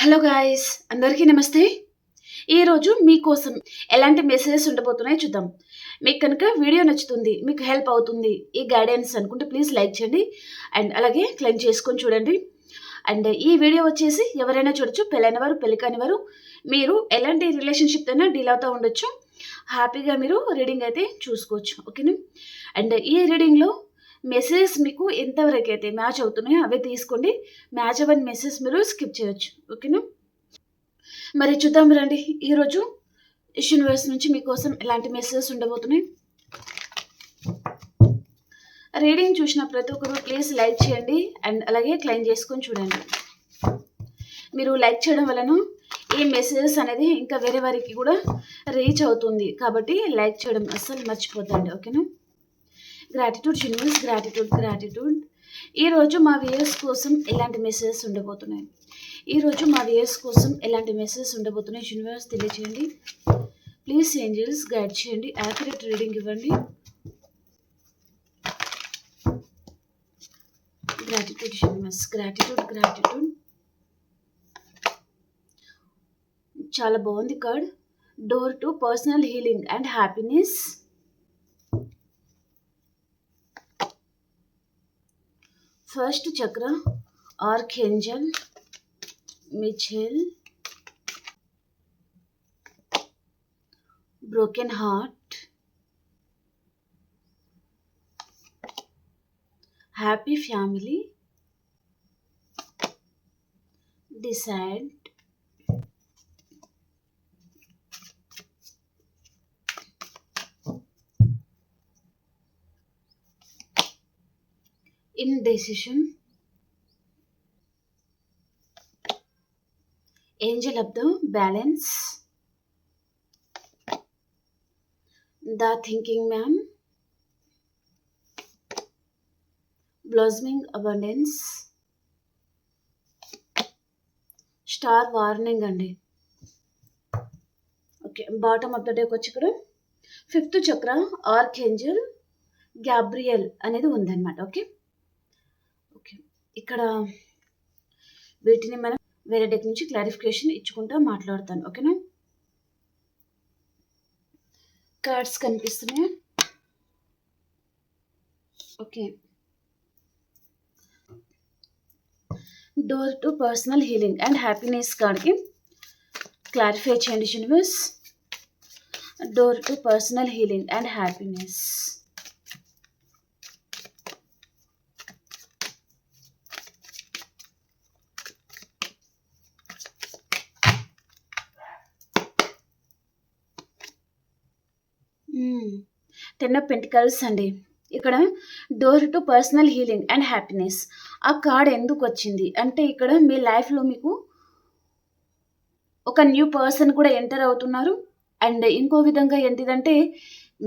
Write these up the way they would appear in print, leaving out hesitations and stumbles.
Hello guys, అందరికీ నమస్తే. ఈరోజు మీకోసం ఎలాంటి మెసేజెస్ ఉండబోతున్నాయో చూద్దాం. మీకు కనుక వీడియో నచ్చుతుంది, మీకు హెల్ప్ అవుతుంది ఈ గైడెన్స్ అనుకుంటే ప్లీజ్ లైక్ చేయండి అండ్ అలాగే క్లెయిమ్ చేసుకొని చూడండి. అండ్ ఈ వీడియో వచ్చేసి ఎవరైనా చూడొచ్చు, పెళ్ళైన వారు, పెళ్లి కాని వారు, మీరు ఎలాంటి రిలేషన్షిప్ అయినా డీల్ అవుతూ ఉండొచ్చు. హ్యాపీగా మీరు రీడింగ్ అయితే చూసుకోవచ్చు, ఓకేనా. అండ్ ఈ రీడింగ్లో మెసేజెస్ మీకు ఎంతవరకు అయితే మ్యాచ్ అవుతున్నాయో అవే తీసుకోండి. మ్యాచ్ అవ్వని మెసేజ్ మీరు స్కిప్ చేయొచ్చు, ఓకేనా. మరి చూద్దాం రండి, ఈరోజు యూనివర్స్ నుంచి మీకోసం ఎలాంటి మెసేజెస్ ఉండబోతున్నాయి. రీడింగ్ చూసిన ప్రతి ఒక్కరు ప్లీజ్ లైక్ చేయండి అండ్ అలాగే క్లెయిమ్ చేసుకొని చూడండి. మీరు లైక్ చేయడం వలన ఈ మెసేజెస్ అనేది ఇంకా వేరే వారికి కూడా రీచ్ అవుతుంది, కాబట్టి లైక్ చేయడం అస్సలు మర్చిపోతండి, ఓకేనా. Gratitude universe, gratitude. ఈరోజు మా వ్యూయర్స్ కోసం ఎలాంటి మెసేజెస్ ఉండబోతున్నాయి, యూనివర్స్ తెలియచేయండి. ప్లీజ్ ఏంజల్స్ గైడ్ చేయండి, యాక్యురేట్ రీడింగ్ ఇవ్వండి. Gratitude universe, gratitude. చాలా బాగుంది card. Door to personal healing and happiness. First chakra, archangel Michael, broken heart, happy family, decide, indecision, angel of the balance, the thinking man, blossoming abundance, star warning అండి. Okay, bottom of the డేకి వచ్చి ఇక్కడ fifth చక్ర, archangel Gabriel అనేది ఉందన్నమాట. Okay, ఇక్కడ వీటిని మనం వేరే డెక్ నుంచి క్లారిఫికేషన్ ఇచ్చుకుంటూ మాట్లాడతాను, ఓకేనా. కార్డ్స్ కనిపిస్తున్నాయి. Okay, door to personal healing and happiness కార్డ్కి క్లారిఫై చేయండి universe. Door to personal healing and happiness. Ten of pentacles అండి. ఇక్కడ door to personal healing and happiness ఆ కార్డ్ ఎందుకు వచ్చింది అంటే, ఇక్కడ మీ లైఫ్లో మీకు ఒక న్యూ పర్సన్ కూడా ఎంటర్ అవుతున్నారు. అండ్ ఇంకో విధంగా ఏంటిదంటే,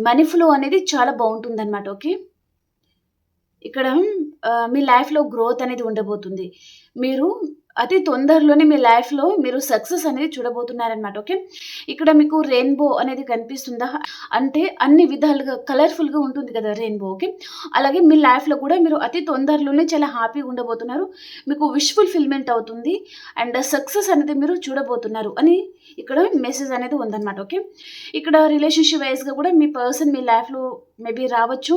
మనీ ఫ్లో అనేది చాలా బాగుంటుంది అనమాట. ఓకే, ఇక్కడ మీ లైఫ్లో గ్రోత్ అనేది ఉండబోతుంది. మీరు అతి తొందరలోనే మీ లైఫ్లో మీరు సక్సెస్ అనేది చూడబోతున్నారనమాట. ఓకే, ఇక్కడ మీకు రెయిన్బో అనేది కనిపిస్తుందా అంటే, అన్ని విధాలుగా కలర్ఫుల్గా ఉంటుంది కదా రెయిన్బో. ఓకే, అలాగే మీ లైఫ్లో కూడా మీరు అతి తొందరలోనే చాలా హ్యాపీగా ఉండబోతున్నారు. మీకు విష్ ఫుల్ఫిల్మెంట్ అవుతుంది అండ్ సక్సెస్ అనేది మీరు చూడబోతున్నారు అని ఇక్కడ మెసేజ్ అనేది ఉందన్నమాట. ఓకే, ఇక్కడ రిలేషన్షిప్ వైజ్గా కూడా మీ పర్సన్ మీ లైఫ్లో మేబీ రావచ్చు.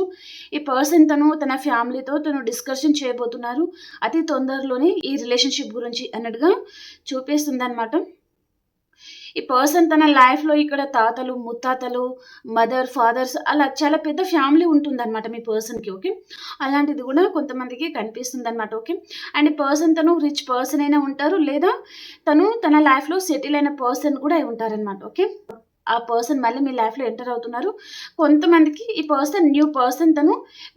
ఈ పర్సన్ తన ఫ్యామిలీతో డిస్కషన్ చేయబోతున్నారు అతి తొందరలోనే ఈ రిలేషన్షిప్ గురించి అన్నట్టుగా చూపిస్తుంది అనమాట. ఈ పర్సన్ తన లైఫ్లో ఇక్కడ తాతలు, ముత్తాతలు, మదర్, ఫాదర్స్ అలా చాలా పెద్ద ఫ్యామిలీ ఉంటుందన్నమాట మీ పర్సన్కి. ఓకే, అలాంటిది కూడా కొంతమందికి కనిపిస్తుంది అనమాట. ఓకే, అండ్ ఈ పర్సన్ రిచ్ పర్సన్ అయినా ఉంటారు, లేదా తన లైఫ్లో సెటిల్ అయిన పర్సన్ కూడా అయి ఉంటారనమాట. ఓకే, ఆ పర్సన్ మళ్ళీ మీ లైఫ్లో ఎంటర్ అవుతున్నారు. కొంతమందికి ఈ person new person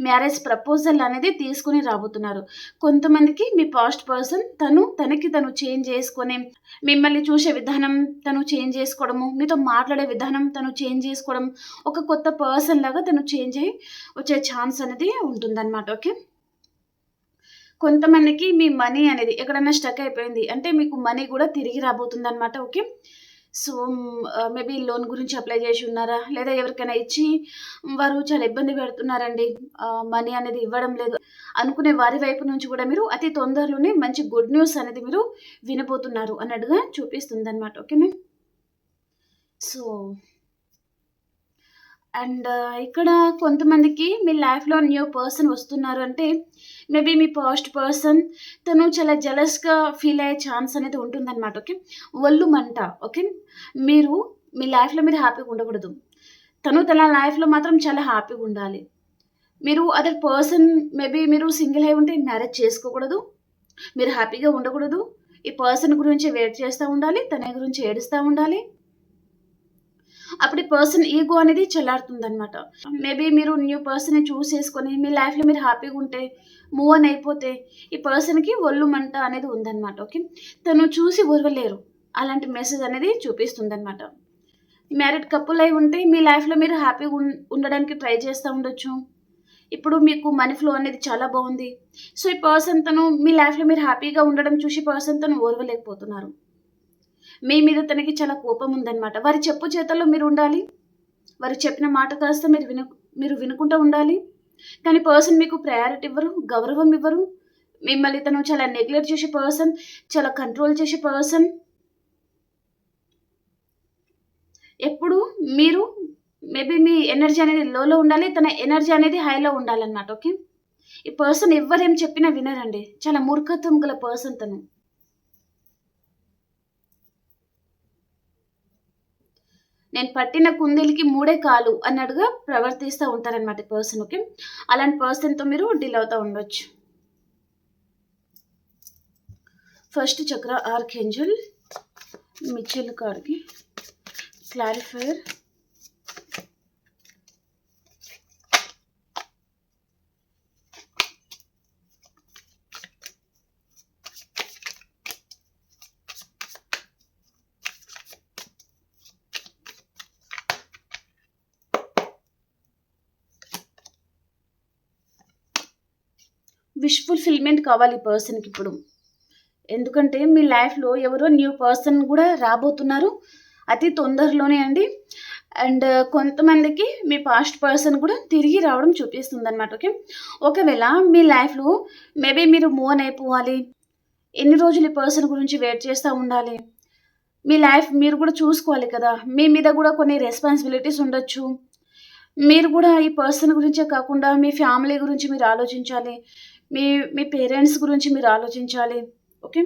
marriage proposal అనేది తీసుకుని రాబోతున్నారు. కొంతమందికి మీ పాస్ట్ పర్సన్ తనకి చేంజ్ చేసుకొని మిమ్మల్ని చూసే విధానం చేంజ్ చేసుకోవడము, మీతో మాట్లాడే విధానం చేంజ్ చేసుకోవడం, ఒక కొత్త పర్సన్ లాగా చేంజ్ అయ్యి వచ్చే ఛాన్స్ అనేది ఉంటుందన్నమాట. ఓకే, కొంతమందికి మీ మనీ అనేది ఎక్కడన్నా స్టక్ అయిపోయింది అంటే మీకు మనీ కూడా తిరిగి రాబోతుంది అనమాట. ఓకే, సో, మేబీ లోన్ గురించి అప్లై చేసి ఉన్నారా? లేదా ఎవరికైనా ఇచ్చి వారు చాలా ఇబ్బంది పెడుతున్నారండి. మనీ అనేది ఇవ్వడం లేదు అనుకునే వారి వైపు నుంచి కూడా మీరు అతి తొందరలోనే మంచి గుడ్ న్యూస్ అనేది మీరు వినబోతున్నారు అన్నట్టుగా చూపిస్తుందనమాట. ఓకేనా? సో ఇక్కడ కొంతమందికి మీ లైఫ్‌లో న్యూ పర్సన్ వస్తున్నారు అంటే, మేబీ మీ పాస్ట్ పర్సన్ తను చాలా జెలస్‌గా ఫీల్ అయ్యే ఛాన్స్ అనేది ఉంటుందన్నమాట. ఓకే. ఒళ్ళు మంట. ఓకే. మీరు మీ లైఫ్‌లో మీరు హ్యాపీగా ఉండకూడదు. తను తన లైఫ్‌లో మాత్రం చాలా హ్యాపీగా ఉండాలి. మీరు అదర్ పర్సన్ మేబీ మీరు సింగిల్ అయి ఉంటే మ్యారేజ్ చేసుకోకూడదు. మీరు హ్యాపీగా ఉండకూడదు. ఈ పర్సన్ గురించి వెయిట్ చేస్తా ఉండాలి. తన గురించి ఏడుస్తా ఉండాలి. అప్పుడు ఈ పర్సన్ ఈగో అనేది చల్లారుతుందనమాట. మేబీ మీరు న్యూ పర్సన్‌ని చూజ్ చేసుకొని మీ లైఫ్‌లో మీరు హ్యాపీగా ఉంటే, మూవ్ ఆన్ అయిపోతే, ఈ పర్సన్‌కి ఒళ్ళు మంట అనేది ఉందనమాట. ఓకే. తను చూసి ఓర్వలేరు. అలాంటి మెసేజ్ అనేది చూపిస్తుందనమాట. మ్యారీడ్ కపుల్ అయి ఉంటే మీ లైఫ్‌లో మీరు హ్యాపీగా ఉండడానికి ట్రై చేస్తా ఉండొచ్చు. ఇప్పుడు మీకు మనీ ఫ్లో అనేది చాలా బావుంది. సో, ఈ పర్సన్ తను మీ లైఫ్‌లో మీరు హ్యాపీగా ఉండడం చూసి పర్సన్ తను ఓర్వలేకపోతున్నారు. మీ మీద తనకి చాలా కోపం ఉందనమాట. వారి చెప్పు చేతల్లో మీరుండాలి. వారు చెప్పిన మాట కాస్త మీరు వినుకుంటూ ఉండాలి. కానీ పర్సన్ మీకు ప్రయారిటీ ఇవ్వరు, గౌరవం ఇవ్వరు. మిమ్మల్ని తను చాలా నెగ్లెక్ట్ చేసే పర్సన్, చాలా కంట్రోల్ చేసే పర్సన్. ఎప్పుడు మీరు మేబీ మీ ఎనర్జీ అనేది లోలో ఉండాలి. తన ఎనర్జీ అనేది హైలో ఉండాలన్నమాట. ఓకే. ఈ పర్సన్ ఎవ్వరేం చెప్పినా వినరండి. చాలా మూర్ఖత్వం గల పర్సన్ తను. నేను పట్టిన కుందేలుకి మూడే కాలు అన్నట్టుగా ప్రవర్తిస్తూ ఉంటారనమాట ఈ పర్సన్. ఓకే. అలాంటి పర్సన్‌తో మీరు డీల్ అవుతా ఉండొచ్చు. ఫస్ట్ చక్ర ఆర్కేంజల్ మిచెల్ కార్డ్‌కి క్లారిఫైయర్. విష్ ఫుల్‌ఫిల్‌మెంట్ కావాలి ఈ పర్సన్‌కి ఇప్పుడు. ఎందుకంటే మీ లైఫ్‌లో ఎవరో న్యూ పర్సన్ గూడా రాబోతున్నారు. అతి తొందరలోనే అండి. కొంతమందికి మీ పాస్ట్ పర్సన్ కూడా తిరిగి రావడం చూపిస్తుందనమాట. ఓకే. ఒకవేళ మీ లైఫ్‌లో మేబీ మీరు మూవ్ ఆన్ అయిపోవాలి. ఎన్ని రోజులు ఈ పర్సన్ గురించి వెయిట్ చేస్తా ఉండాలి. మీ లైఫ్ మీరు కూడా చూసుకోవాలి కదా! మీ మీద కూడా కొన్ని రెస్పాన్సిబిలిటీస్ ఉండొచ్చు. మీరు కూడా ఈ పర్సన్ గురించే కాకుండా మీ ఫ్యామిలీ గురించి మీరు ఆలోచించాలి. మీ మీ పేరెంట్స్ గురించి మీరు ఆలోచించాలి. ఓకే.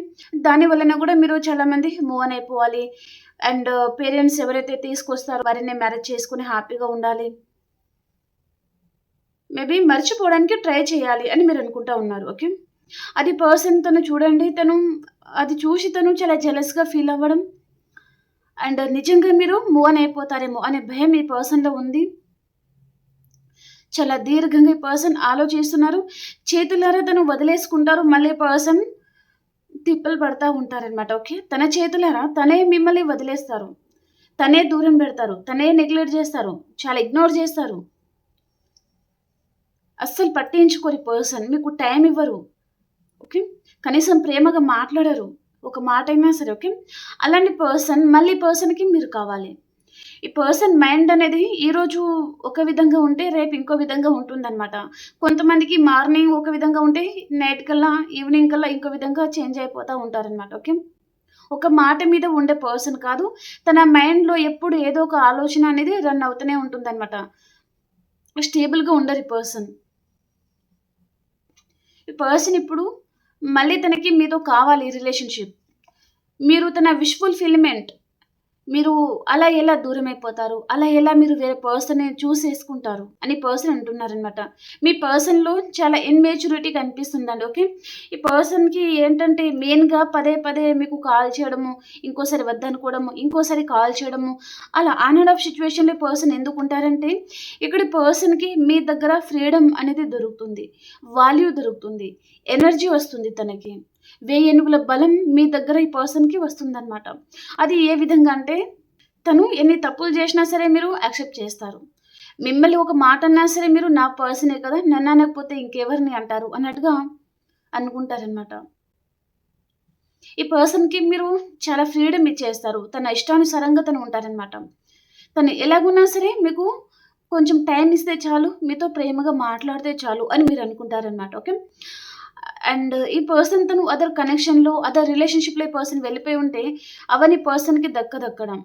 దాని వలన కూడా మీరు చాలామంది మూవ్ ఆన్ అయిపోవాలి. పేరెంట్స్ ఎవరైతే తీసుకొస్తారో వారిని మ్యారేజ్ చేసుకొని హ్యాపీగా ఉండాలి. మేబీ మర్చిపోవడానికి ట్రై చేయాలి అని మీరు అనుకుంటా ఉన్నారు. ఓకే. అది పర్సన్ తను చూడండి. అది చూసి తను చాలా జెలస్‌గా ఫీల్ అవ్వడం నిజంగా మీరు మూవ్ ఆన్ అయిపోతారేమో అనే భయం ఈ పర్సన్‌లో ఉంది. చాలా దీర్ఘంగా ఈ పర్సన్ ఆలోచిస్తున్నారు. చేతులారా తను వదిలేసుకుంటారు. మళ్ళీ పర్సన్ తిప్పలు పడతా ఉంటారనమాట. ఓకే. తన చేతులారా తనే మిమ్మల్ని వదిలేస్తారు. తనే దూరం పెడతారు. తనే నెగ్లెక్ట్ చేస్తారు. చాలా ఇగ్నోర్ చేస్తారు. అస్సలు పట్టించుకోరు ఈ పర్సన్. మీకు టైం ఇవ్వరు. ఓకే. కనీసం ప్రేమగా మాట్లాడరు. ఒక మాటైనా సరే. ఓకే. అలాంటి పర్సన్ మళ్ళీ పర్సన్‌కి మీరు కావాలి. ఈ పర్సన్ మైండ్ అనేది ఈరోజు ఒక విధంగా ఉంటే రేపు ఇంకో విధంగా ఉంటుందనమాట. కొంతమందికి మార్నింగ్ ఒక విధంగా ఉంటే నైట్ కల్లా, ఈవినింగ్ కల్లా ఇంకో విధంగా చేంజ్ అయిపోతా ఉంటారనమాట. ఓకే. ఒక మాట మీద ఉండే పర్సన్ కాదు. తన మైండ్‌లో ఎప్పుడు ఏదో ఒక ఆలోచన అనేది రన్ అవుతూనే ఉంటుందనమాట. స్టేబుల్‌గా ఉండరు ఈ పర్సన్. ఈ పర్సన్ ఇప్పుడు మళ్ళీ తనకి మీతో కావాలి రిలేషన్‌షిప్. మీరు తన విష్ ఫుల్‌ఫిల్‌మెంట్ మీరు అలా ఎలా దూరమైపోతారు? అలా ఎలా మీరు వేరే పర్సన్‌ని చూజ్ చేసుకుంటారు? అని పర్సన్ అంటున్నారనమాట. మీ పర్సన్‌లో చాలా ఇమ్మెచ్యూరిటీ కనిపిస్తుందండి. ఓకే. ఈ పర్సన్‌కి ఏంటంటే మెయిన్‌గా పదే పదే మీకు కాల్ చేయడము, ఇంకోసారి వద్దనుకోవడము, ఇంకోసారి కాల్ చేయడము, అలా ఆన్ అండ్ ఆఫ్ సిట్యుయేషన్‌లో పర్సన్ ఎందుకుంటారంటే, ఇక్కడ పర్సన్‌కి మీ దగ్గర ఫ్రీడమ్ అనేది దొరుకుతుంది. వాల్యూ దొరుకుతుంది. ఎనర్జీ వస్తుంది తనకి. వెయ్యేనుగుల బలం మీ దగ్గర ఈ పర్సన్‌కి వస్తుందనమాట. అది ఏ విధంగా అంటే, తను ఎన్ని తప్పులు చేసినా సరే మీరు యాక్సెప్ట్ చేస్తారు. మిమ్మల్ని ఒక మాట అన్నా సరే మీరు నా పర్సనే కదా! నన్ను అనకపోతే ఇంకెవరిని అంటారు అన్నట్టుగా అనుకుంటారనమాట. ఈ పర్సన్‌కి మీరు చాలా ఫ్రీడమ్ ఇచ్చేస్తారు. తన ఇష్టానుసారంగా తను ఉంటారనమాట. తను ఎలాగున్నా సరే మీకు కొంచెం టైం ఇస్తే చాలు, మీతో ప్రేమగా మాట్లాడితే చాలు అని మీరు అనుకుంటారనమాట. ఓకే. అండ్ ఈ పర్సన్ తను అదర్ కనెక్షన్‌లో, అదర్ రిలేషన్‌షిప్‌లో ఈ పర్సన్ వెళ్ళిపోయి ఉంటే అవన్నీ పర్సన్‌కి దక్కడం.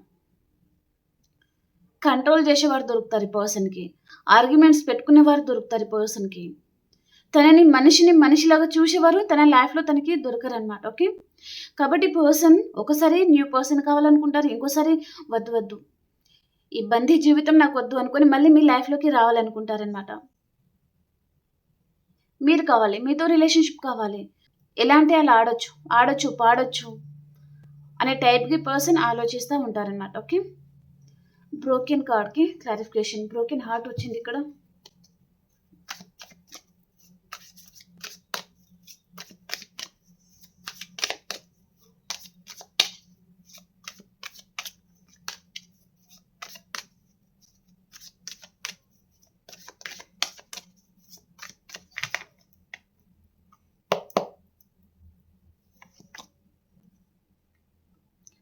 కంట్రోల్ చేసేవారు దొరుకుతారు ఈ పర్సన్‌కి. ఆర్గ్యుమెంట్స్ పెట్టుకునేవారు దొరుకుతారు ఈ పర్సన్‌కి. తనని మనిషిని మనిషిలాగా చూసేవారు తన లైఫ్‌లో తనకి దొరకరనమాట. ఓకే. కాబట్టి పర్సన్ ఒకసారి న్యూ పర్సన్ కావాలనుకుంటారు. ఇంకోసారి వద్దు. ఈ బందీ జీవితం నాకొద్దు అనుకోని మళ్ళీ మీ లైఫ్‌లోకి రావాలనుకుంటారనమాట. మీరు కావాలి. మీతో రిలేషన్‌షిప్ కావాలి. ఎలా అంటే అలా ఆడొచ్చు, పాడొచ్చు అనే టైప్‌కి పర్సన్ ఆలోచిస్తా ఉంటారనమాట. ఓకే. బ్రోకెన్ కార్డ్‌కి క్లారిఫికేషన్. బ్రోకెన్ హార్ట్ వచ్చిందిక్కడ.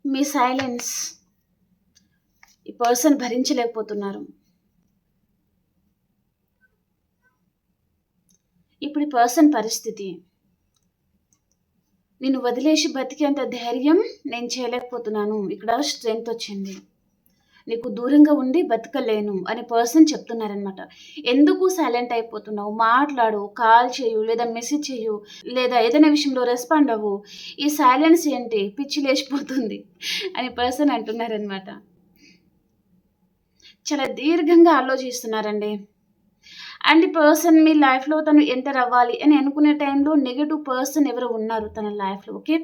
మీ సైలెన్స్ ఈ పర్సన్ భరించలేకపోతున్నారు. ఇప్పుడు ఈ పర్సన్ పరిస్థితి, నిన్ను వదిలేసి బతికేంత ధైర్యం నేను చేయలేకపోతున్నాను. ఇక్కడ స్ట్రెంగ్త్ వచ్చింది. నీకు దూరంగా ఉండి బతకలేను అని పర్సన్ చెప్తున్నారనమాట. ఎందుకు సైలెంట్ అయిపోతున్నావు? మాట్లాడు, కాల్ చేయు, లేదా మెసేజ్ చేయు, లేదా ఏదైనా విషయంలో రెస్పాండ్ అవ్వు. ఈ సైలెన్స్ ఏంటి? పిచ్చి లేచిపోతుంది అని పర్సన్ అంటున్నారనమాట. చాలా దీర్ఘంగా ఆలోచిస్తున్నారండి. అండ్ ఈ పర్సన్ మీ లైఫ్‌లో తను ఎంటర్ అవ్వాలి అని అనుకునే టైంలో నెగెటివ్ పర్సన్ ఎవరో ఉన్నారు తన లైఫ్‌లో. ఓకే.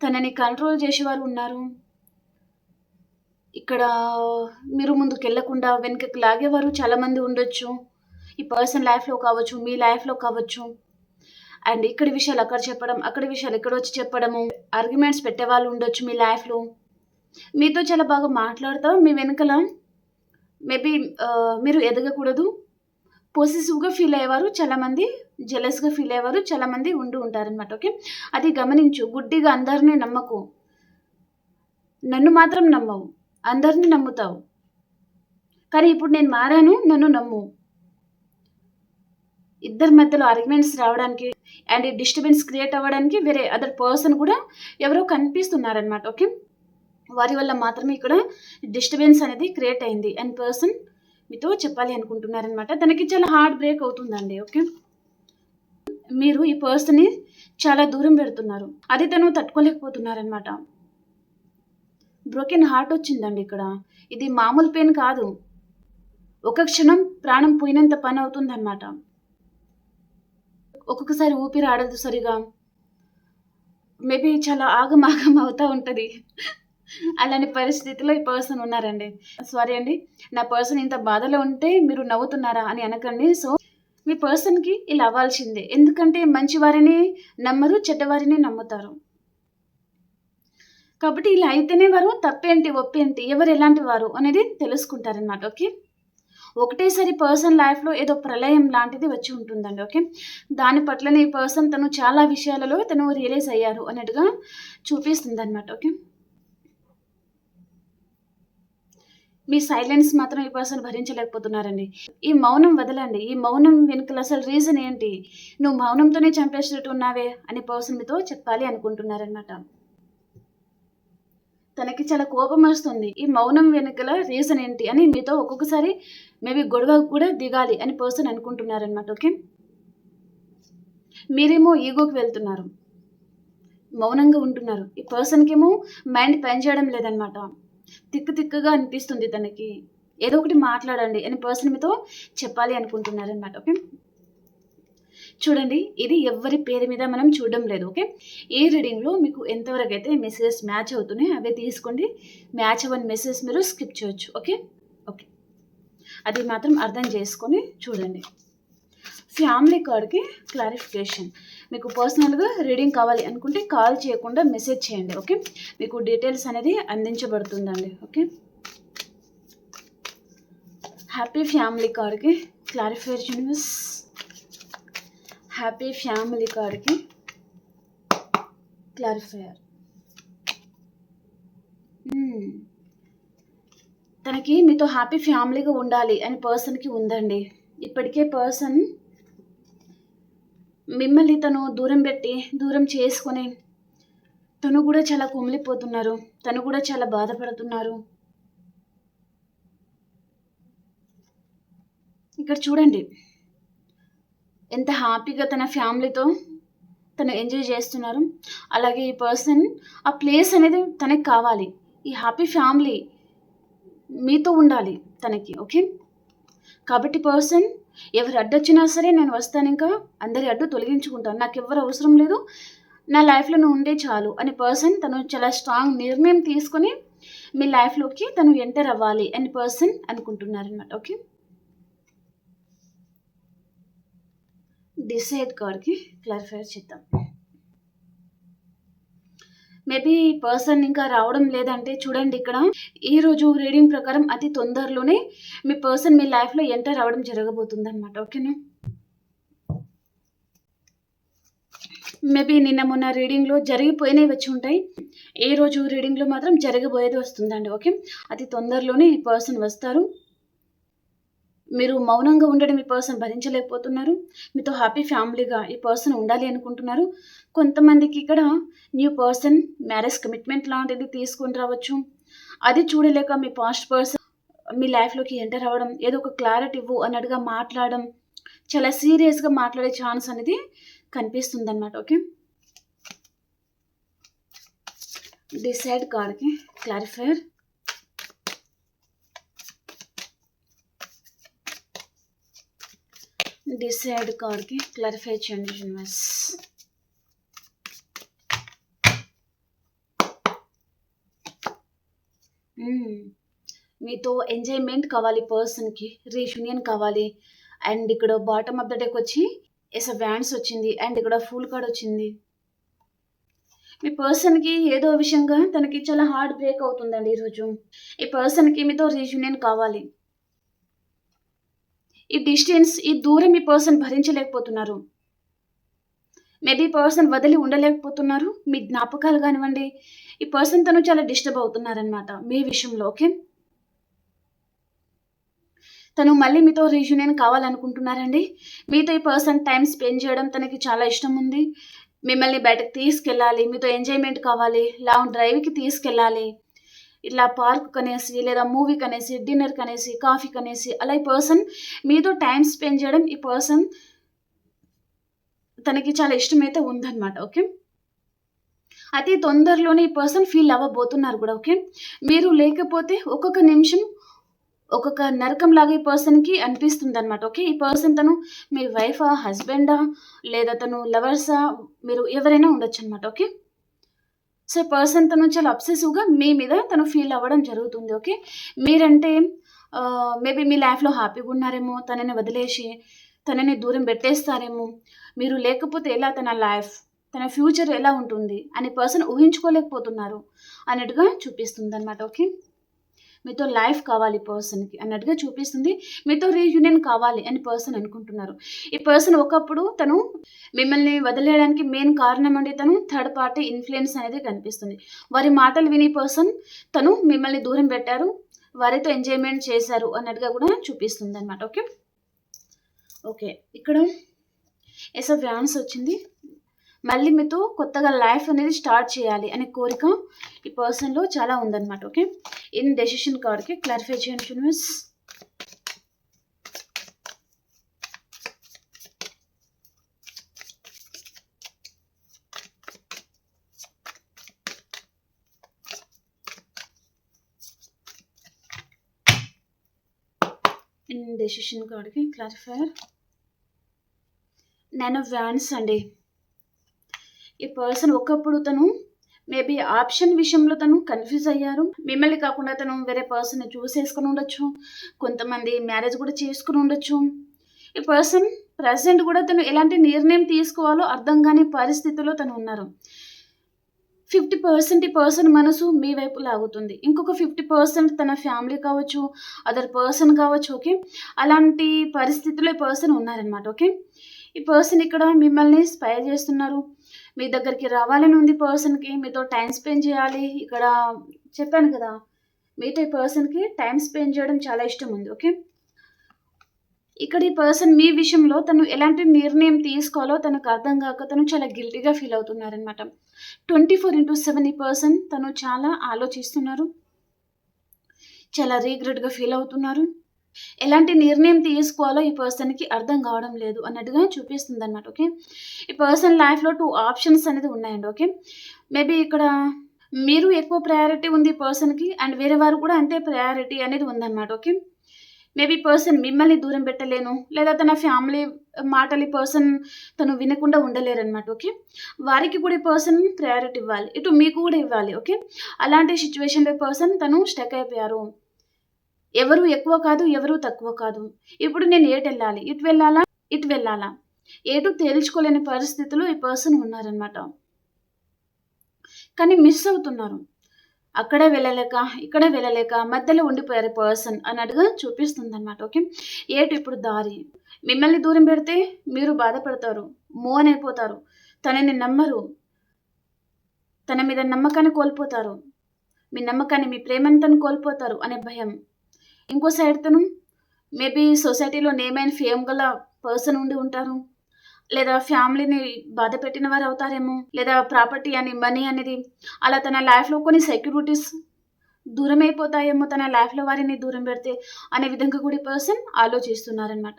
తనని కంట్రోల్ చేసేవారు ఉన్నారు. ఇక్కడ మీరు ముందుకెళ్ళకుండా వెనకకి లాగేవారు చాలామంది ఉండొచ్చు. ఈ పర్సన్ లైఫ్‌లో కావచ్చు, మీ లైఫ్‌లో కావచ్చు. అండ్ ఇక్కడి విషయాలు అక్కడ చెప్పడం, అక్కడి విషయాలు ఇక్కడొచ్చి చెప్పడము. ఆర్గ్యుమెంట్స్ పెట్టేవాళ్ళు ఉండొచ్చు మీ లైఫ్‌లో. మీతో చాలా బాగా మాట్లాడతా మీ వెనకాల మేబీ మీరు ఎదగకూడదు, పొసెసివ్‌గా ఫీల్ అయ్యేవారు చాలామంది, జెలస్‌గా ఫీల్ అయ్యేవారు చాలామంది ఉంటూ ఉంటారనమాట. ఓకే. అది గమనించు. గుడ్డిగా అందరిని నమ్మకు. నన్ను మాత్రం నమ్మవు. అందరిని నమ్ముతావు. కానీ ఇప్పుడు నేను మారాను, నన్ను నమ్ము. ఇద్దరి మధ్యలో ఆర్గ్యుమెంట్స్ రావడానికి అండ్ డిస్టర్బెన్స్ క్రియేట్ అవ్వడానికి వేరే అదర్ పర్సన్ కూడా ఎవరో కనిపిస్తున్నారనమాట. ఓకే. వారి వల్ల మాత్రమే ఇక్కడ డిస్టర్బెన్స్ అనేది క్రియేట్ అయింది. అండ్ పర్సన్ మీతో చెప్పాలి అనుకుంటున్నారనమాట. తనకి చాలా హార్ట్ బ్రేక్ అవుతుందండి. ఓకే. మీరు ఈ పర్సన్‌ని చాలా దూరం పెడుతున్నారు. అది తను తట్టుకోలేకపోతున్నారనమాట. బ్రోకెన్ హార్ట్ వచ్చిందండి ఇక్కడ. ఇది మామూలు పెయిన్ కాదు. ఒక క్షణం ప్రాణం పోయినంత పని అవుతుందనమాట. ఒక్కొక్కసారి ఊపిరి ఆడదు సరిగా. మేబీ చాలా ఆగమాగం అవుతా ఉంటది. అలాంటి పరిస్థితిలో ఈ పర్సన్ ఉన్నారండి. సారీ అండి. నా పర్సన్ ఇంత బాధలో ఉంటే మీరు నవ్వుతున్నారా అని అనకండి. సో, మీ పర్సన్‌కి ఇలా అవ్వాల్సిందే. ఎందుకంటే మంచి వారిని నమ్మరు, చెడ్డవారిని నమ్ముతారు. కాబట్టి ఇలా అయితేనే వారు తప్పేంటి, ఒప్పేంటి, ఎవరు ఎలాంటి వారు అనేది తెలుసుకుంటారనమాట. ఓకే. ఒకటేసారి పర్సన్ లైఫ్‌లో ఏదో ప్రళయం లాంటిది వచ్చి ఉంటుందండి. ఓకే. దాని పట్లనే ఈ పర్సన్ తను చాలా విషయాలలో తను రియలైజ్ అయ్యారు అన్నట్టుగా చూపిస్తుందనమాట. ఓకే. మీ సైలెన్స్ మాత్రం ఈ పర్సన్ భరించలేకపోతున్నారండి. ఈ మౌనం వదలండి. ఈ మౌనం వెనుకల అసలు రీజన్ ఏంటి? నువ్వు మౌనంతోనే చంపేసినట్టు ఉన్నావే అని పర్సన్ మీతో చెప్పాలి అనుకుంటున్నారనమాట. తనకి చాలా కోపమొస్తుంది. ఈ మౌనం వెనకాల రీజన్ ఏంటి అని మీతో ఒక్కొక్కసారి మేబీ గొడవ కూడా దిగాలి అని పర్సన్ అనుకుంటున్నారనమాట. ఓకే. మీరేమో ఈగోకి వెళ్తున్నారు. మౌనంగా ఉంటున్నారు. ఈ పర్సన్‌కేమో మైండ్ పనిచేయడం లేదనమాట. తిక్కగా అనిపిస్తుంది తనకి. ఏదో ఒకటి మాట్లాడండి అని పర్సన్ మీతో చెప్పాలి అనుకుంటున్నారనమాట. ఓకే. చూడండి, ఇది ఎవ్వరి పేరు మీద మనం చూడడం లేదు. ఓకే. ఈ రీడింగ్‌లో మీకు ఎంతవరకైతే మెసేజెస్ మ్యాచ్ అవుతున్నాయో అవే తీసుకోండి. మ్యాచ్ అవ్వని మెసేజెస్ మీరు స్కిప్ చేయొచ్చు. ఓకే. ఓకే. అది మాత్రం అర్థం చేసుకొని చూడండి. ఫ్యామిలీ కార్డ్‌కి క్లారిఫికేషన్. మీకు పర్సనల్‌గా రీడింగ్ కావాలి అనుకుంటే కాల్ చేయకుండా మెసేజ్ చేయండి. ఓకే. మీకు డీటెయిల్స్ అనేది అందించబడుతుందండి. ఓకే. హ్యాపీ ఫ్యామిలీ కార్డ్‌కి క్లారిఫైర్ యూనివర్స్. హ్యాపీ ఫ్యామిలీ కార్డ్‌కి క్లారిఫైయర్. తనకి మీతో హ్యాపీ ఫ్యామిలీగా ఉండాలి అని పర్సన్కి ఉందండి. ఇప్పటికే పర్సన్ మిమ్మల్ని తను దూరం చేసుకొని తను కూడా చాలా కుమిలిపోతున్నారు. తను కూడా చాలా బాధపడుతున్నారు. ఇక్కడ చూడండి ఎంత హ్యాపీగా తన ఫ్యామిలీతో తను ఎంజాయ్ చేస్తున్నారు. అలాగే ఈ పర్సన్ ఆ ప్లేస్ అనేది తనకి కావాలి. ఈ హ్యాపీ ఫ్యామిలీ మీతో ఉండాలి తనకి. ఓకే, కాబట్టి పర్సన్ ఎవరు అడ్డొచ్చినా సరే నేను వస్తాను, ఇంకా అందరి అడ్డు తొలగించుకుంటాను, నాకు ఎవరు అవసరం లేదు, నా లైఫ్లో నువ్వు ఉండే చాలు అని పర్సన్ తను చాలా స్ట్రాంగ్ నిర్ణయం తీసుకొని మీ లైఫ్లోకి తను ఎంటర్ అవ్వాలి అని పర్సన్ అనుకుంటున్నారనమాట. ఓకే, డిసైడ్ కార్డ్కి క్లారిఫై చేద్దాం. మేబీ పర్సన్ ఇంకా రావడం లేదంటే చూడండి, ఇక్కడ ఈరోజు రీడింగ్ ప్రకారం అతి తొందరలోనే మీ పర్సన్ మీ లైఫ్లో ఎంటర్ అవ్వడం జరగబోతుంది అనమాట. ఓకేనా, మేబీ నిన్న మొన్న రీడింగ్లో జరిగిపోయినవి వచ్చి ఉంటాయి. ఈ రోజు రీడింగ్లో మాత్రం జరగబోయేది వస్తుందండి. ఓకే, అతి తొందరలోనే ఈ పర్సన్ వస్తారు. మీరు మౌనంగా ఉండడం ఈ పర్సన్ భరించలేకపోతున్నారు. మీతో హ్యాపీ ఫ్యామిలీగా ఈ పర్సన్ ఉండాలి అనుకుంటున్నారు. కొంతమందికి ఇక్కడ న్యూ పర్సన్ మ్యారేజ్ కమిట్మెంట్ లాంటిది తీసుకొని రావచ్చు. అది చూడలేక మీ పాస్ట్ పర్సన్ మీ లైఫ్లోకి ఎంటర్ అవ్వడం, ఏదో ఒక క్లారిటీ ఇవ్వు అన్నట్టుగా మాట్లాడడం, చాలా సీరియస్గా మాట్లాడే ఛాన్స్ అనేది కనిపిస్తుంది అన్నమాట. ఓకే, డిసైడ్ కార్డ్కి క్లారిఫైర్. డిసైడ్ కార్డ్కి క్లారిఫై చేయండి యూనివర్స్. మీతో ఎంజాయ్మెంట్ కావాలి, పర్సన్కి రీయూనియన్ కావాలి. అండ్ ఇక్కడ బాటమ్ ఆఫ్ ద డెక్ వచ్చి ఎస్ వ్యాన్స్ వచ్చింది, అండ్ ఇక్కడ ఫుల్ కార్డ్ వచ్చింది. మీ పర్సన్కి ఏదో విషయంగా తనకి చాలా హార్ట్ బ్రేక్ అవుతుందండి ఈరోజు. ఈ పర్సన్కి మీతో రీయూనియన్ కావాలి. ఈ డిస్టెన్స్, ఈ దూరం ఈ పర్సన్ భరించలేకపోతున్నారు. మేబీ పర్సన్ వదిలి ఉండలేకపోతున్నారు. మీ జ్ఞాపకాలు కానివ్వండి, ఈ పర్సన్ తను చాలా డిస్టర్బ్ అవుతున్నారనమాట మీ విషయంలో. ఓకే, తను మళ్ళీ మీతో రీయూనియన్ కావాలనుకుంటున్నారండి. మీతో ఈ పర్సన్ టైం స్పెండ్ చేయడం తనకి చాలా ఇష్టం ఉంది. మిమ్మల్ని బయటకు తీసుకెళ్ళాలి, మీతో ఎంజాయ్మెంట్ కావాలి, లాంగ్ డ్రైవ్కి తీసుకెళ్ళాలి, ఇట్లా పార్క్ కనేసి లేదా మూవీ కనేసి డిన్నర్ కనేసి కాఫీ కనేసి అలా ఈ పర్సన్ మీతో టైం స్పెండ్ చేయడం ఈ పర్సన్ తనకి చాలా ఇష్టమైతే ఉందన్నమాట. ఓకే, అతి తొందరలోనే ఈ పర్సన్ ఫీల్ అవ్వబోతున్నారు కూడా. ఓకే, మీరు లేకపోతే ఒక్కొక్క నిమిషం ఒక్కొక్క నరకం లాగా ఈ పర్సన్కి అనిపిస్తుంది అనమాట. ఓకే, ఈ పర్సన్ తను మీ వైఫా, హస్బెండా, లేదా తను లవర్సా, మీరు ఎవరైనా ఉండొచ్చు అనమాట. ఓకే, సో పర్సన్ తను చాలా అబ్సెసివ్గా మీ మీద తను ఫీల్ అవ్వడం జరుగుతుంది. ఓకే, మీరంటే మేబీ మీ లైఫ్లో హ్యాపీగా ఉన్నారేమో, తనని వదిలేసి తనని దూరం పెట్టేస్తారేమో, మీరు లేకపోతే ఎలా తన లైఫ్, తన ఫ్యూచర్ ఎలా ఉంటుంది అని పర్సన్ ఊహించుకోలేకపోతున్నారు అన్నట్టుగా చూపిస్తుంది అనమాట. ఓకే, మీతో లైఫ్ కావాలి పర్సన్కి అన్నట్టుగా చూపిస్తుంది. మీతో రీయూనియన్ కావాలి అని పర్సన్ అనుకుంటున్నారు. ఈ పర్సన్ ఒకప్పుడు తను మిమ్మల్ని వదిలేయడానికి మెయిన్ కారణం అంటే తను థర్డ్ పార్టీ ఇన్ఫ్లుయెన్స్ అనేది కనిపిస్తుంది. వారి మాటలు విని పర్సన్ తను మిమ్మల్ని దూరం పెట్టారు, వారితో ఎంజాయ్మెంట్ చేశారు అన్నట్టుగా కూడా చూపిస్తుంది అనమాట. ఓకే, ఓకే, ఇక్కడ ఎస్ ఆఫ్ వ్యాన్స్ వచ్చింది. మళ్ళీ మీతో కొత్తగా లైఫ్ అనేది స్టార్ట్ చేయాలి అనే కోరిక ఈ పర్సన్లో చాలా ఉందన్నమాట. ఓకే, ఇన్ డెసిషన్ కార్డ్కి క్లారిఫై చేయండి యూనివర్స్. ఇన్ డెసిషన్ కార్డ్కి క్లారిఫైర్. నైన్ ఆఫ్ వ్యాన్స్ అండి. ఈ పర్సన్ ఒకప్పుడు తను మేబీ ఆప్షన్ విషయంలో తను కన్ఫ్యూజ్ అయ్యారు. మిమ్మల్ని కాకుండా తను వేరే పర్సన్ని చూసేసుకుని ఉండొచ్చు, కొంతమంది మ్యారేజ్ కూడా చేసుకుని ఉండొచ్చు. ఈ పర్సన్ ప్రజెంట్ కూడా తను ఎలాంటి నిర్ణయం తీసుకోవాలో అర్థం కాని పరిస్థితిలో తను ఉన్నారు. 50% ఈ పర్సన్ మనసు మీ వైపు లాగుతుంది, ఇంకొక 50% తన ఫ్యామిలీ కావచ్చు, అదర్ పర్సన్ కావచ్చు. ఓకే, అలాంటి పరిస్థితిలో ఈ పర్సన్ ఉన్నారనమాట. ఓకే, ఈ పర్సన్ ఇక్కడ మిమ్మల్ని స్పైర్ చేస్తున్నారు, మీ దగ్గరికి రావాలని ఉంది పర్సన్కి, మీతో టైం స్పెండ్ చేయాలి, ఇక్కడ చెప్పాను కదా, మీతో ఈ పర్సన్కి టైం స్పెండ్ చేయడం చాలా ఇష్టం ఉంది. ఓకే, ఇక్కడ ఈ పర్సన్ మీ విషయంలో తను ఎలాంటి నిర్ణయం తీసుకోవాలో తనకు అర్థం కాక తను చాలా గిల్టీగా ఫీల్ అవుతున్నారనమాట. 24/7 ఈ పర్సన్ తను చాలా ఆలోచిస్తున్నారు, చాలా రీగ్రెట్గా ఫీల్ అవుతున్నారు. ఎలాంటి నిర్ణయం తీసుకోవాలో ఈ పర్సన్కి అర్థం కావడం లేదు అన్నట్టుగా చూపిస్తుంది అనమాట. ఓకే, ఈ పర్సన్ లైఫ్లో 2 ఆప్షన్స్ అనేది ఉన్నాయండి. ఓకే, మేబీ ఇక్కడ మీరు ఎక్కువ ప్రయారిటీ ఉంది ఈ పర్సన్కి, అండ్ వేరే వారు కూడా అంతే ప్రయారిటీ అనేది ఉందన్నమాట. ఓకే, మేబీ పర్సన్ మిమ్మల్ని దూరం పెట్టలేను, లేదా తన ఫ్యామిలీ మాటలు ఈ పర్సన్ తను వినకుండా ఉండలేరనమాట. ఓకే, వారికి కూడా ఈ పర్సన్ ప్రయారిటీ ఇవ్వాలి, ఇటు మీకు కూడా ఇవ్వాలి. ఓకే, అలాంటి సిచ్యువేషన్లో ఈ పర్సన్ తను స్టక్ అయిపోయారు. ఎవరు ఎక్కువ కాదు, ఎవరు తక్కువ కాదు. ఇప్పుడు నేను ఎటు వెళ్ళాలి, ఇటు వెళ్ళాలా, ఇటు వెళ్ళాలా, ఎటు తేల్చుకోలేని పరిస్థితిలో ఈ పర్సన్ ఉన్నారనమాట. కానీ మిస్ అవుతున్నారు. అక్కడ వెళ్ళలేక, ఇక్కడ వెళ్ళలేక మధ్యలో ఉండిపోయారు పర్సన్ అన్నట్టుగా చూపిస్తుందన్నమాట. ఓకే, ఏటు ఇప్పుడు దారి. మిమ్మల్ని దూరం పెడితే మీరు బాధపడతారు, మోన్ అయిపోతారు, తనని నమ్మరు, తన మీద నమ్మకాన్ని కోల్పోతారు, మీ నమ్మకాన్ని, మీ ప్రేమను తను కోల్పోతారు అనే భయం. ఇంకో సైడ్ తను మేబీ సొసైటీలో నేమ్ అండ్ ఫేమ్ గల పర్సన్ ఉండి ఉంటారు, లేదా ఫ్యామిలీని బాధ పెట్టిన వారు అవుతారేమో, లేదా ప్రాపర్టీ అని మనీ అనేది అలా తన లైఫ్లో కొన్ని సెక్యూరిటీస్ దూరం అయిపోతాయేమో తన లైఫ్లో వారిని దూరం పెడితే అనే విధంగా కూడా పర్సన్ ఆలోచిస్తున్నారనమాట.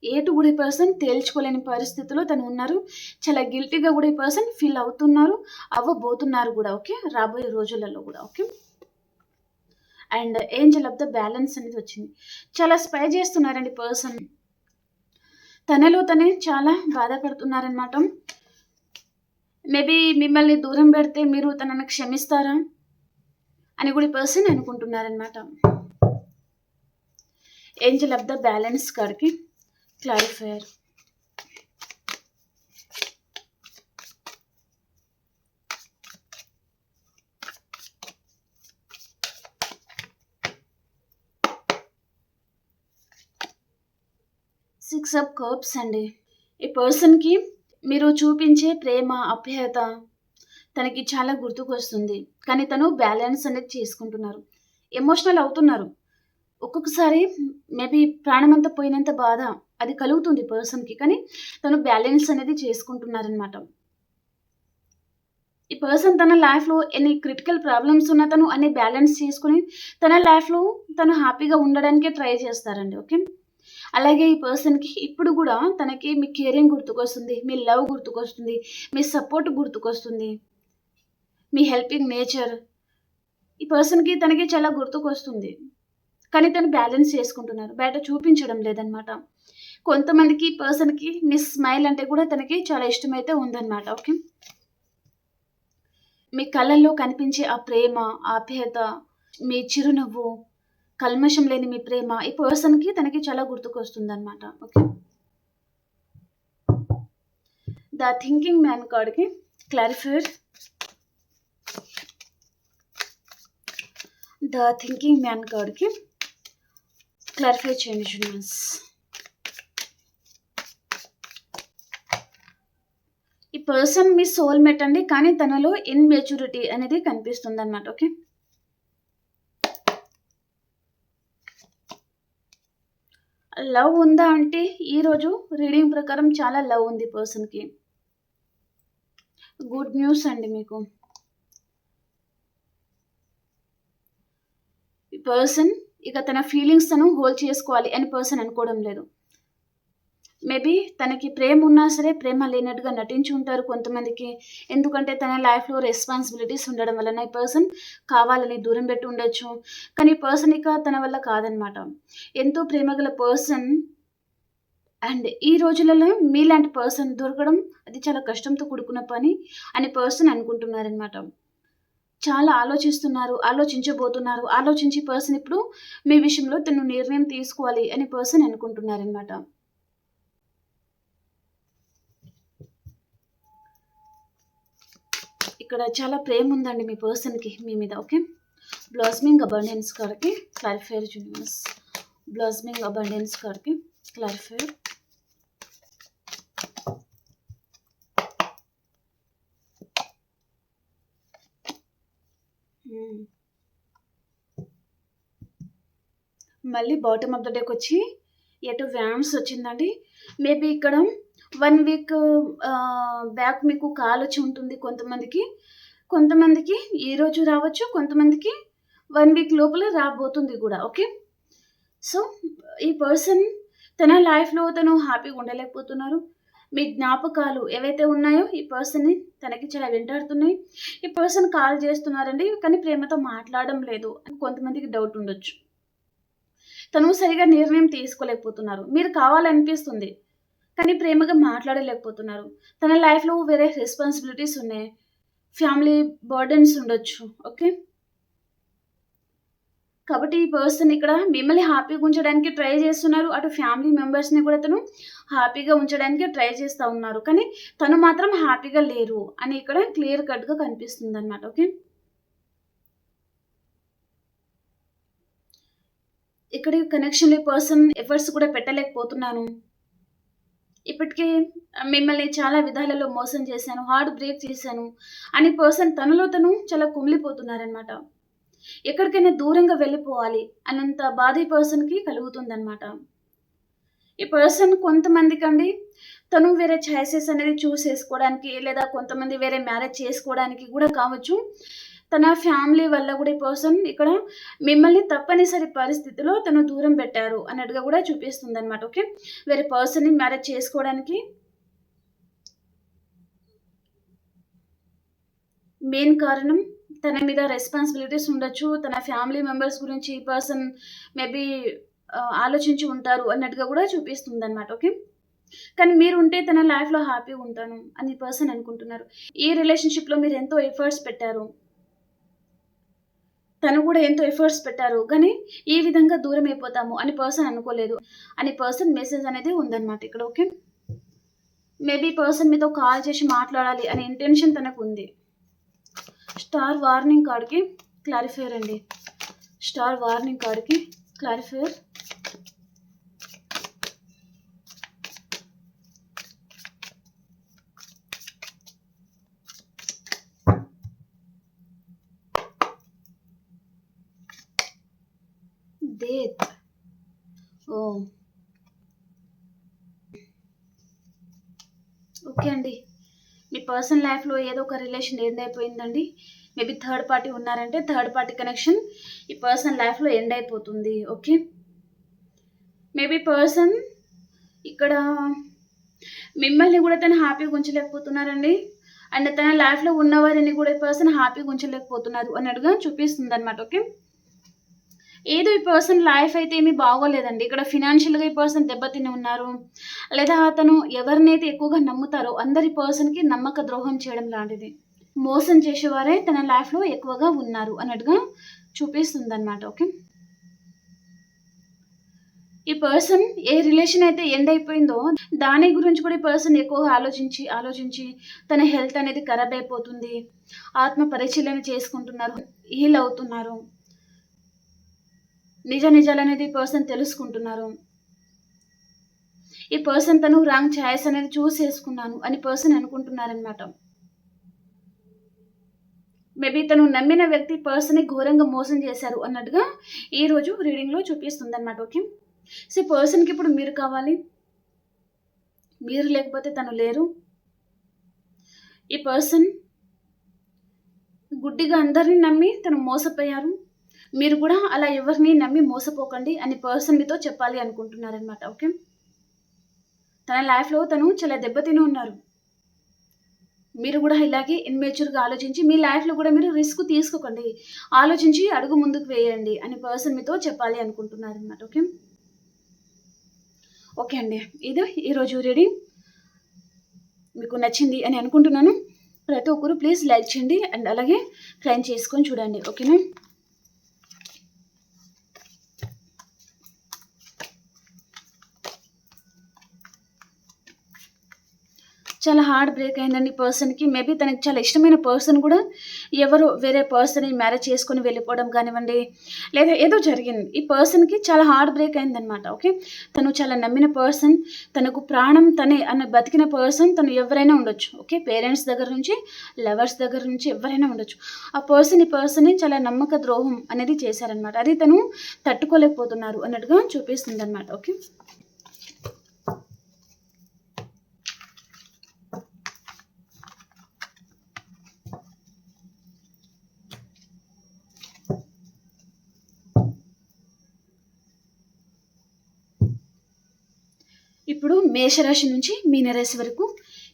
ఏటు కూడా పర్సన్ తేల్చుకోలేని పరిస్థితిలో తను ఉన్నారు, చాలా గిల్టీగా కూడా ఈ పర్సన్ ఫీల్ అవుతున్నారు, అవ్వబోతున్నారు కూడా. ఓకే, రాబోయే రోజులలో కూడా. Okay, and Angel of the balance అనేది వచ్చింది. చాలా స్పై చేస్తున్నారండి పర్సన్, తనలో తనే చాలా బాధపడుతున్నారనమాట. మేబీ మిమ్మల్ని దూరం పెడితే మీరు తనని క్షమిస్తారా అని కూడా పర్సన్ అనుకుంటున్నారనమాట. ఏంజల్ ఆఫ్ ద బ్యాలెన్స్ కార్డ్కి క్లారిఫైయర్. సిక్స్ ఆఫ్ కప్స్ అండి. ఈ పర్సన్కి మీరు చూపించే ప్రేమ, ఆప్యాయత తనకి చాలా గుర్తుకొస్తుంది, కానీ తను బ్యాలెన్స్ అనేది చేసుకుంటున్నారు, ఎమోషనల్ అవుతున్నారు. ఒక్కొక్కసారి మేబీ ప్రాణమంతా పోయినంత బాధ అది కలుగుతుంది పర్సన్కి, కానీ తను బ్యాలెన్స్ అనేది చేసుకుంటున్నారనమాట. ఈ పర్సన్ తన లైఫ్లో ఎన్ని క్రిటికల్ ప్రాబ్లమ్స్ ఉన్నా తను అన్ని బ్యాలెన్స్ చేసుకుని తన లైఫ్లో తను హ్యాపీగా ఉండడానికే ట్రై చేస్తారండి. ఓకే, అలాగే ఈ పర్సన్కి ఇప్పుడు కూడా తనకి మీ కేరింగ్ గుర్తుకొస్తుంది, మీ లవ్ గుర్తుకొస్తుంది, మీ సపోర్ట్ గుర్తుకొస్తుంది, మీ హెల్పింగ్ నేచర్ ఈ పర్సన్కి తనకి చాలా గుర్తుకొస్తుంది, కానీ తను బ్యాలెన్స్ చేసుకుంటున్నారు, బయట చూపించడం లేదనమాట. కొంతమందికి ఈ పర్సన్కి మీ స్మైల్ అంటే కూడా తనకి చాలా ఇష్టమైతే ఉందన్నమాట. ఓకే, మీ కళ్ళల్లో కనిపించే ఆ ప్రేమ, ఆప్యాయత, మీ చిరునవ్వు, కల్మషం లేని మీ ప్రేమ ఈ పర్సన్కి తనకి చాలా గుర్తుకొస్తుంది అనమాట. ఓకే, ద థింకింగ్ మ్యాన్ కార్డ్కి క్లారిఫైర్. ద థింకింగ్ మ్యాన్ కార్డ్కి క్లారిఫై చేయండి జూనియర్స్. ఈ పర్సన్ మీ సోల్మేట్ అండి, కానీ తనలో ఇన్మెచ్యూరిటీ అనేది కనిపిస్తుంది అనమాట. ఓకే, లవ్ ఉందా అంటే ఈరోజు రీడింగ్ ప్రకారం చాలా లవ్ ఉంది పర్సన్కి. గుడ్ న్యూస్ అండి మీకు. ఈ పర్సన్ ఇక తన ఫీలింగ్స్ తను హోల్డ్ చేసుకోవాలి అని పర్సన్ అనుకోవడం లేదు. మేబీ తనకి ప్రేమ ఉన్నా సరే ప్రేమ లేనట్టుగా నటించి ఉంటారు కొంతమందికి, ఎందుకంటే తన లైఫ్లో రెస్పాన్సిబిలిటీస్ ఉండడం వలన ఈ పర్సన్ కావాలని దూరం పెట్టి ఉండొచ్చు, కానీ ఈ పర్సన్ ఇక తన వల్ల కాదనమాట. ఎంతో ప్రేమగల పర్సన్, అండ్ ఈ రోజులలో మీలాంటి పర్సన్ దొరకడం అది చాలా కష్టంతో కూడుకున్న పని అని పర్సన్ అనుకుంటున్నారనమాట. చాలా ఆలోచిస్తున్నారు, ఆలోచించబోతున్నారు, ఆలోచించి పర్సన్ ఇప్పుడు మీ విషయంలో తను నిర్ణయం తీసుకోవాలి అని పర్సన్ అనుకుంటున్నారనమాట. ఇక్కడ చాలా ప్రేమ ఉందండి మీ పర్సన్కి మీ మీద. ఓకే, బ్లాస్మింగ్ అబండెన్స్ కార్డ్కి క్లారిఫైర్ జూనియర్స్. బ్లాస్మింగ్ అబండెన్స్ కార్డ్కి క్లారిఫైర్. హ్మ్. మళ్ళీ బాటమ్ ఆఫ్ ద డేకొచ్చి ఎటు వ్యాన్స్ వచ్చిందండి. మేబీ ఇక్కడ 1 వీక్ బ్యాక్ మీకు కాలొచ్చి ఉంటుంది కొంతమందికి. కొంతమందికి ఈరోజు రావచ్చు. కొంతమందికి 1 వీక్ లోపల రాబోతుంది గూడా. ఓకే. సో, ఈ పర్సన్ తన లైఫ్‌లో తను హ్యాపీగా ఉండలేకపోతున్నారు. మీ జ్ఞాపకాలు ఏవైతే ఉన్నాయో ఈ పర్సన్‌ని తనకి చాలా వెంటాడుతున్నాయి. ఈ పర్సన్ కాల్ చేస్తున్నారండి. కానీ ప్రేమతో మాట్లాడడం లేదు అని కొంతమందికి డౌట్ ఉండొచ్చు. తను సరిగ్గా నిర్ణయం తీసుకోలేకపోతున్నారు. మీరు కావాలనిపిస్తుంది. కానీ ప్రేమగా మాట్లాడలేకపోతున్నారు. తన లైఫ్‌లో వేరే రెస్పాన్సిబిలిటీస్ ఉన్నాయి. ఫ్యామిలీ బర్డెన్స్ ఉండొచ్చు. ఓకే. కాబట్టి ఈ పర్సన్ ఇక్కడ మిమ్మల్ని హ్యాపీగా ఉంచడానికి ట్రై చేస్తున్నారు. అటు ఫ్యామిలీ మెంబర్స్‌ని కూడా తను హ్యాపీగా ఉంచడానికి ట్రై చేస్తా ఉన్నారు. కానీ తను మాత్రం హ్యాపీగా లేరు అని ఇక్కడ క్లియర్ కట్‌గా కనిపిస్తుందన్నమాట. ఓకే. ఇక్కడ ఈ కనెక్షన్‌లో ఈ పర్సన్ ఎఫర్ట్స్ కూడా పెట్టలేకపోతున్నాను. ఇప్పటికే మిమ్మల్ని చాలా విధాలలో మోసం చేశాను, హార్ట్ బ్రేక్ చేశాను అని పర్సన్ తనలో తను చాలా కుమిలిపోతున్నారనమాట. ఎక్కడికైనా దూరంగా వెళ్ళిపోవాలి అన్నంత బాధ ఈ పర్సన్‌కి కలుగుతుందనమాట. ఈ పర్సన్ కొంతమందికండి తను వేరే చాయిసెస్ అనేది చేసుకోవడానికి లేదా కొంతమంది వేరే మ్యారేజ్ చేసుకోవడానికి కూడా కావచ్చు. తన ఫ్యామిలీ వల్ల కూడా ఈ పర్సన్ ఇక్కడ మిమ్మల్ని తప్పనిసరి పరిస్థితిలో తను దూరం పెట్టారు అన్నట్టుగా కూడా చూపిస్తుందనమాట. ఓకే. వేరే పర్సన్‌ని మ్యారేజ్ చేసుకోవడానికి మెయిన్ కారణం తన మీద రెస్పాన్సిబిలిటీస్ ఉండొచ్చు. తన ఫ్యామిలీ మెంబర్స్ గురించి ఈ పర్సన్ మేబీ ఆలోచించి ఉంటారు అన్నట్టుగా కూడా చూపిస్తుందనమాట. ఓకే. కానీ మీరుంటే తన లైఫ్‌లో హ్యాపీగా ఉంటాను అని ఈ పర్సన్ అనుకుంటున్నారు. ఈ రిలేషన్‌షిప్‌లో మీరు ఎంతో ఎఫర్ట్స్ పెట్టారు. తను కూడా ఎంతో ఎఫర్ట్స్ పెట్టారు. కానీ ఈ విధంగా దూరం అయిపోతాము అని పర్సన్ అనుకోలేదు అని పర్సన్ మెసేజ్ అనేది ఉందన్నమాట ఇక్కడ. ఓకే. మేబీ పర్సన్ మీతో కాల్ చేసి మాట్లాడాలి అనే ఇంటెన్షన్ తనకుంది. స్టార్ వార్నింగ్ కార్డ్‌కి క్లారిఫైయర్ అండి. స్టార్ వార్నింగ్ కార్డ్‌కి క్లారిఫైయర్. డెత్. ఓహ్! ఓకే అండి. మీ పర్సనల్ లైఫ్‌లో ఏదో ఒక రిలేషన్ ఎండ్ అయిపోయిందండి. మేబీ థర్డ్ పార్టీ ఉన్నారంటే థర్డ్ పార్టీ కనెక్షన్ ఈ పర్సన్ లైఫ్‌లో ఎండ్ అయిపోతుంది. ఓకే. మేబీ పర్సన్ ఇక్కడ మిమ్మల్ని కూడా తను హ్యాపీగా ఉంచలేకపోతున్నారండి. అండ్ తన లైఫ్‌లో ఉన్నవారిని కూడా ఈ పర్సన్ హ్యాపీగా ఉంచలేకపోతున్నారు అన్నట్టుగా చూపిస్తుందన్నమాట. ఓకే. ఏదో ఈ పర్సన్ లైఫ్ అయితే ఏమీ బాగోలేదండి. ఇక్కడ ఫినాన్షియల్‌గా ఈ పర్సన్ దెబ్బతిని ఉన్నారు. లేదా అతను ఎవరినైతే ఎక్కువగా నమ్ముతారో అందరి పర్సన్‌కి నమ్మక ద్రోహం చేయడం లాంటిది. మోసం చేసేవారే తన లైఫ్‌లో ఎక్కువగా ఉన్నారు అన్నట్టుగా చూపిస్తుందన్నమాట. ఓకే. ఈ పర్సన్ ఏ రిలేషన్ అయితే ఎండ్ అయిపోయిందో దాని గురించి కూడా ఈ పర్సన్ ఎక్కువగా ఆలోచించి తన హెల్త్ అనేది ఖరాబ్ అయిపోతుంది. ఆత్మ పరిశీలన చేసుకుంటున్నారు. హీల్ అవుతున్నారు. నిజాలనేది ఈ పర్సన్ తెలుసుకుంటున్నారు. ఈ పర్సన్ తను రాంగ్ చాయిస్ అనేది చేసుకున్నాను అని పర్సన్ అనుకుంటున్నారనమాట. మేబీ తను నమ్మిన వ్యక్తి పర్సన్‌ని ఘోరంగా మోసం చేశారు అన్నట్టుగా ఈరోజు రీడింగ్‌లో చూపిస్తుందనమాట. ఓకే. సో, ఈ పర్సన్‌కి ఇప్పుడు మీరు కావాలి. మీరు లేకపోతే తను లేరు. ఈ పర్సన్ గుడ్డిగా అందరిని నమ్మి తను మోసపోయారు. మీరు కూడా అలా ఎవరిని నమ్మి మోసపోకండి అని పర్సన్ మీతో చెప్పాలి అనుకుంటున్నారనమాట. ఓకే. తన లైఫ్‌లో తను చాలా దెబ్బతిని ఉన్నారు. మీరు కూడా ఇలాగే ఇమ్మెచ్యూర్‌గా ఆలోచించి మీ లైఫ్‌లో కూడా మీరు రిస్క్ తీసుకోకండి. ఆలోచించి అడుగు ముందుకు వేయండి అని పర్సన్ మీతో చెప్పాలి అనుకుంటున్నారనమాట. ఓకే. ఓకే అండి. ఇది ఈరోజు రీడింగ్. మీకు నచ్చింది అని అనుకుంటున్నాను. ప్రతి ఒక్కరు ప్లీజ్ లైక్ చేయండి అండ్ అలాగే ట్రై చేసుకొని చూడండి. ఓకేనా? చాలా హార్ట్ బ్రేక్ అయిందండి ఈ పర్సన్‌కి. మేబీ తనకి చాలా ఇష్టమైన పర్సన్ కూడా ఎవరో వేరే పర్సన్‌ని మ్యారేజ్ చేసుకొని వెళ్ళిపోవడం కానివ్వండి, లేదా ఏదో జరిగింది. ఈ పర్సన్‌కి చాలా హార్ట్ బ్రేక్ అయిందనమాట. ఓకే. తను చాలా నమ్మిన పర్సన్, తనకు ప్రాణం తనే అన్న బతికిన పర్సన్ తను ఎవరైనా ఉండొచ్చు. ఓకే. పేరెంట్స్ దగ్గర నుంచి, లవర్స్ దగ్గర నుంచి ఎవరైనా ఉండొచ్చు. ఆ పర్సన్ ఈ పర్సన్‌ని చాలా నమ్మక ద్రోహం అనేది చేశారనమాట. అది తను తట్టుకోలేకపోతున్నారు అన్నట్టుగా చూపిస్తుందనమాట. ఓకే. ఇప్పుడు మేషరాశి నుంచి మీనరాశి వరకు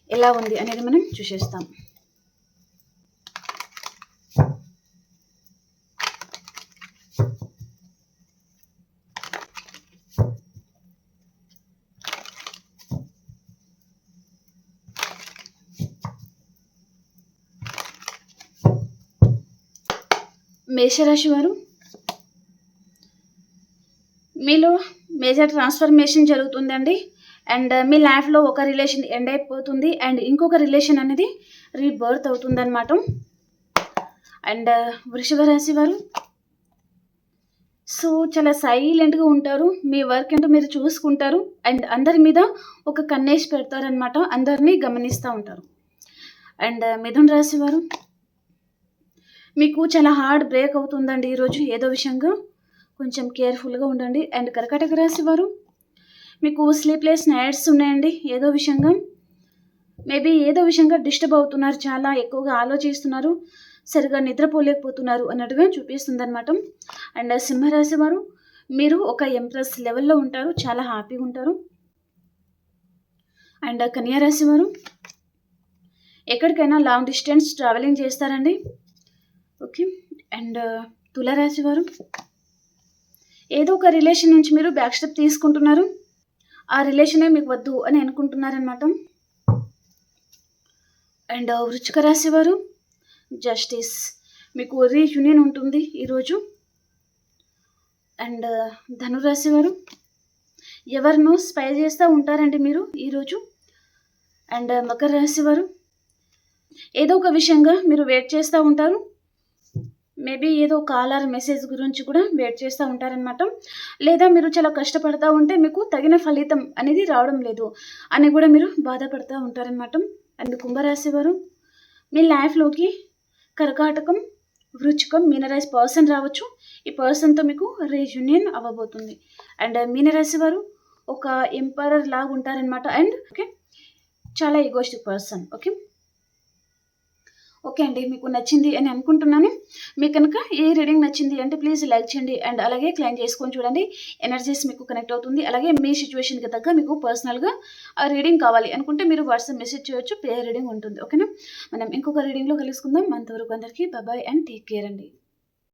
ఎలా ఉంది అనేది మనం చూసేస్తాం. మేషరాశి వారు, మీలో మేజర్ ట్రాన్స్ఫర్మేషన్ జరుగుతుందండి. అండ్ మీ లైఫ్‌లో ఒక రిలేషన్ ఎండ్ అయిపోతుంది. అండ్ ఇంకొక రిలేషన్ అనేది రీబర్త్ అవుతుందనమాట. అండ్ వృషభ రాశి వారు, సో చాలా సైలెంట్‌గా ఉంటారు. మీ వర్క్ ఏంటో మీరు చూసుకుంటారు. అండ్ అందరి మీద ఒక కన్నేసి పెడతారనమాట. అందరిని గమనిస్తూ ఉంటారు. అండ్ మిథున రాశి వారు, మీకు చాలా హార్డ్ బ్రేక్ అవుతుందండి ఈరోజు ఏదో విషయంగా. కొంచెం కేర్‌ఫుల్‌గా ఉండండి. అండ్ కర్కాటక రాశి వారు, మీకు స్లీప్‌లెస్ నైట్స్ ఉన్నాయండి ఏదో విషయంగా. మేబీ ఏదో విషయంగా డిస్టర్బ్ అవుతున్నారు. చాలా ఎక్కువగా ఆలోచిస్తున్నారు. సరిగ్గా నిద్రపోలేకపోతున్నారు అన్నట్టుగా చూపిస్తుందనమాట. అండ్ సింహరాశి వారు, మీరు ఒక ఎంప్రెస్ లెవెల్‌లో ఉంటారు. చాలా హ్యాపీగా ఉంటారు. అండ్ కన్యా రాశి వారు, ఎక్కడికైనా లాంగ్ డిస్టెన్స్ ట్రావెలింగ్ చేస్తారండి. ఓకే. అండ్ తులారాశి వారు, ఏదో ఒక రిలేషన్ నుంచి మీరు బ్యాక్ స్టెప్ తీసుకుంటున్నారు. ఆ రిలేషనే మీకు వద్దు అని అనుకుంటున్నారనమాట. అండ్ వృశ్చిక రాశి వారు, జస్టిస్, మీకు రీయూనియన్ ఉంటుంది ఈరోజు. అండ్ ధనురాశి వారు, ఎవరినో స్పై చేస్తూ ఉంటారండి మీరు ఈరోజు. అండ్ మకర రాశి వారు, ఏదో ఒక విషయంగా మీరు వెయిట్ చేస్తూ ఉంటారు. మేబీ ఏదో కాల్ ఆర్ మెసేజ్ గురించి కూడా వెయిట్ చేస్తూ ఉంటారనమాట. లేదా మీరు చాలా కష్టపడతా ఉంటే మీకు తగిన ఫలితం అనేది రావడం లేదు అని కూడా మీరు బాధపడుతూ ఉంటారనమాట. అండ్ కుంభరాశి వారు, మీ లైఫ్‌లోకి కర్కాటకం, వృచ్చికం, మీనరాశి పర్సన్ రావచ్చు. ఈ పర్సన్‌తో మీకు రీయూనియన్ అవ్వబోతుంది. అండ్ మీనరాశి వారు ఒక ఎంపరర్ లాగా ఉంటారనమాట. అండ్ ఓకే, చాలా ఈగోయిస్టిక్ పర్సన్. ఓకే. ఓకే అండి, మీకు నచ్చింది అని అనుకుంటున్నాను. మీకు కనుక ఏ రీడింగ్ నచ్చింది అంటే ప్లీజ్ లైక్ చేయండి. అండ్ అలాగే క్లైమ్ చేసుకొని చూడండి. ఎనర్జీస్ మీకు కనెక్ట్ అవుతుంది. అలాగే మీ సిచ్యువేషన్కి తగ్గ మీకు పర్సనల్గా ఆ రీడింగ్ కావాలి అనుకుంటే మీరు వాట్సాప్ మెసేజ్ చేయొచ్చు. పే రీడింగ్ ఉంటుంది. ఓకేనా. మనం ఇంకొక రీడింగ్లో కలుసుకుందాం. అంతవరకు అందరికీ బాయ్ అండ్ టేక్ కేర్ అండి.